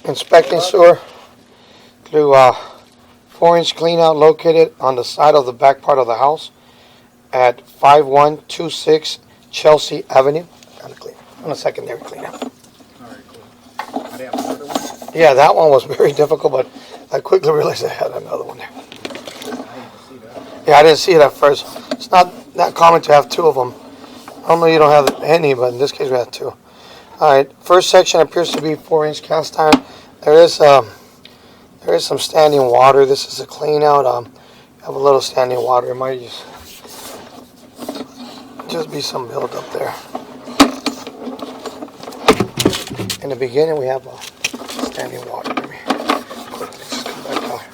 Inspecting sewer through 4-inch cleanout located on the side of the back part of the house at 5126 Chesley Avenue. On a secondary cleanout. All right, cool. I have another one? Yeah, that one was very difficult, but I quickly realized I had another one there. I didn't see that. Yeah, I didn't see it at first. It's not that common to have two of them. Normally you don't have any, but in this case we have two. Alright, first section appears to be 4-inch cast iron. There is some standing water. This is a clean out. Have a little standing water. It might just be some buildup there. In the beginning we have standing water. Let me quickly just come back out.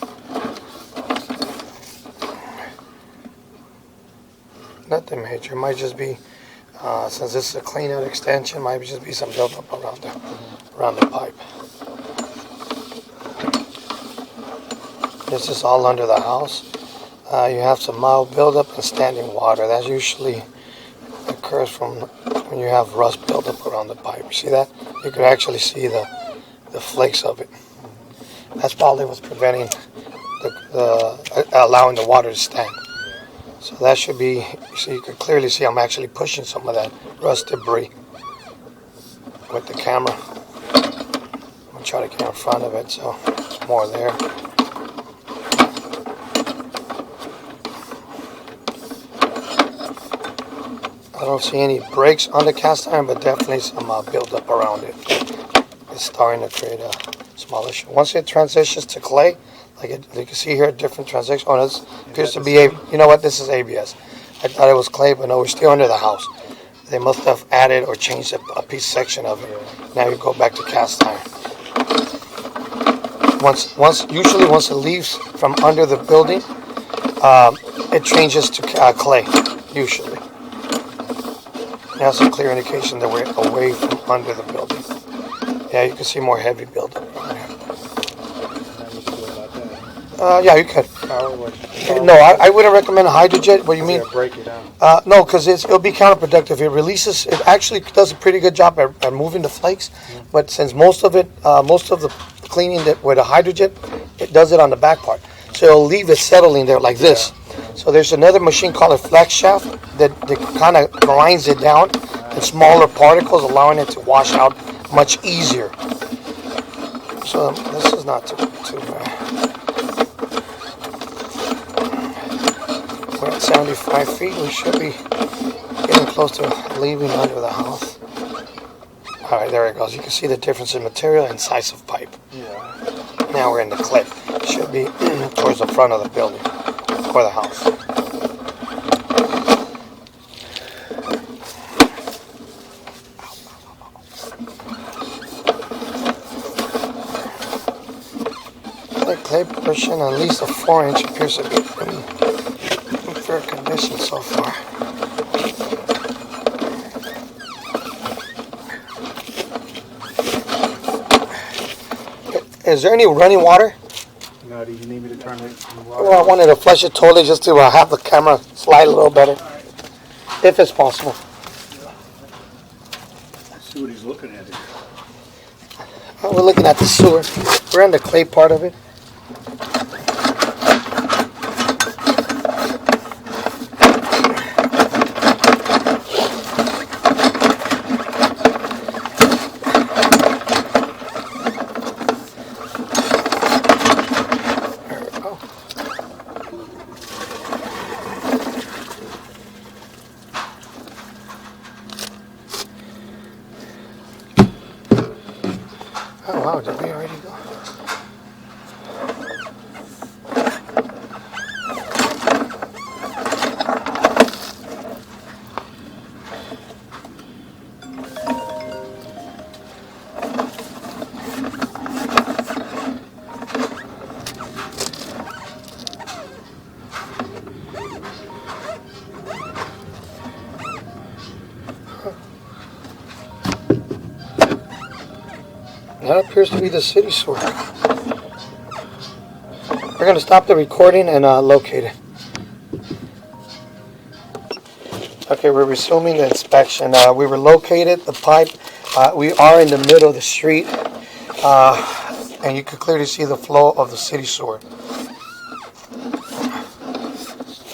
Nothing major. It might just be, since this is a clean out extension, might just be some buildup around the pipe. This is all under the house. You have some mild buildup and standing water. That usually occurs from when you have rust buildup around the pipe. You see that? You could actually see the flakes of it. That's probably what's preventing allowing the water to stand. So that should be, so you can clearly see I'm actually pushing some of that rust debris with the camera. I'm going to try to get in front of it so there's more there. I don't see any breaks on the cast iron, but definitely some buildup around it. It's starting to create a small issue. Once it transitions to clay, you can see here, different transition. Oh, this appears to be you know what? This is ABS. I thought it was clay, but no, we're still under the house. They must have added or changed a piece section of it. Now you go back to cast iron. Usually once it leaves from under the building, it changes to clay. Usually. That's a clear indication that we're away from under the building. Yeah, you can see more heavy buildup. Yeah, you could. No, I wouldn't recommend hydrojet. What do you mean? Break it down. No, because it'll be counterproductive. It actually does a pretty good job at moving the flakes. But since most of the cleaning with a hydrojet, it does it on the back part. So it'll leave it settling there like this. So there's another machine called a flex shaft that kind of grinds it down in smaller particles, allowing it to wash out much easier. So this is not too bad. We're at 75 feet. We should be getting close to leaving under the house. All right, there it goes. You can see the difference in material and size of pipe. Yeah. Now we're in the clip. Should be towards the front of the building or the house. The clay portion, at least a 4-inch, appears to be in fair condition so far. Is there any running water? No, do you need me to turn it? Well, I wanted to flush it totally just to have the camera slide a little better, if it's possible. Let's see what he's looking at here. We're looking at the sewer. We're on the clay part of it. Oh wow, did we already go? That appears to be the city sewer. We're going to stop the recording and locate it. Okay, we're resuming the inspection. We were located the pipe. We are in the middle of the street. and you can clearly see the flow of the city sewer.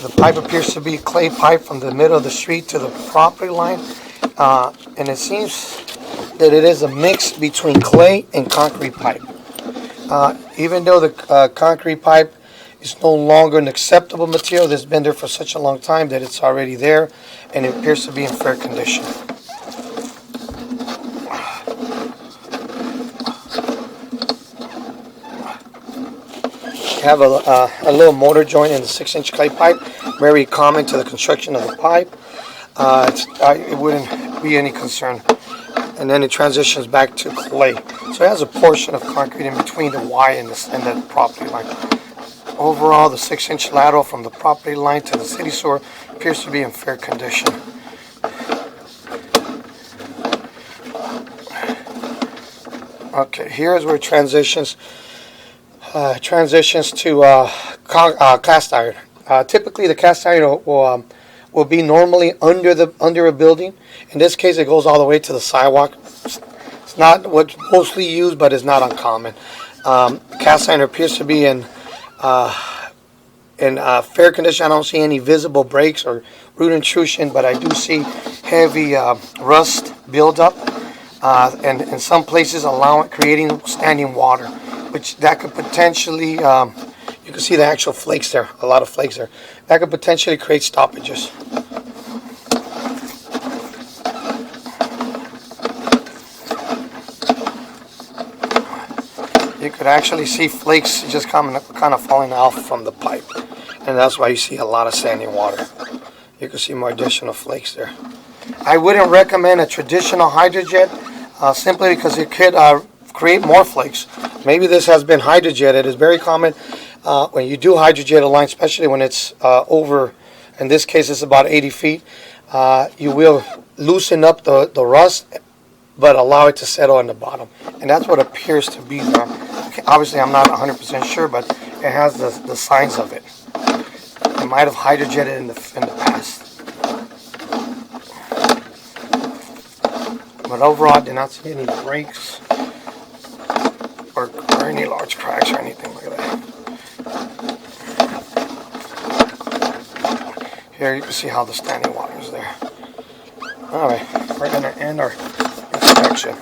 The pipe appears to be clay pipe from the middle of the street to the property line, and it seems that it is a mix between clay and concrete pipe. Even though the concrete pipe is no longer an acceptable material, that's been there for such a long time that it's already there, and it appears to be in fair condition. Have a little motor joint in the 6-inch clay pipe, very common to the construction of the pipe. It wouldn't be any concern. And then it transitions back to clay. So it has a portion of concrete in between the Y and the property line. Overall, the 6-inch lateral from the property line to the city sewer appears to be in fair condition. Okay, here's where it transitions to cast iron. Typically, the cast iron will be normally under a building. In this case, it goes all the way to the sidewalk. It's not what's mostly used, but it's not uncommon. Cast iron appears to be in fair condition. I don't see any visible breaks or root intrusion, but I do see heavy rust buildup, and in some places creating standing water, which that could potentially, you can see the actual flakes there, a lot of flakes there. That could potentially create stoppages. You could actually see flakes just kind of falling off from the pipe, and that's why you see a lot of standing water. You can see more additional flakes there. I wouldn't recommend a traditional hydrojet simply because it could create more flakes. Maybe this has been hydrojetted. It's very common when you do hydrojet a line, especially when it's over, in this case it's about 80 feet, you will loosen up the rust, but allow it to settle on the bottom. And that's what appears to be there. Obviously, I'm not 100% sure, but it has the signs of it. It might have hydrojetted in the past. But overall, I did not see any breaks or any large cracks or anything like that. Here you can see how the standing water is there. Alright, we're going to end our inspection.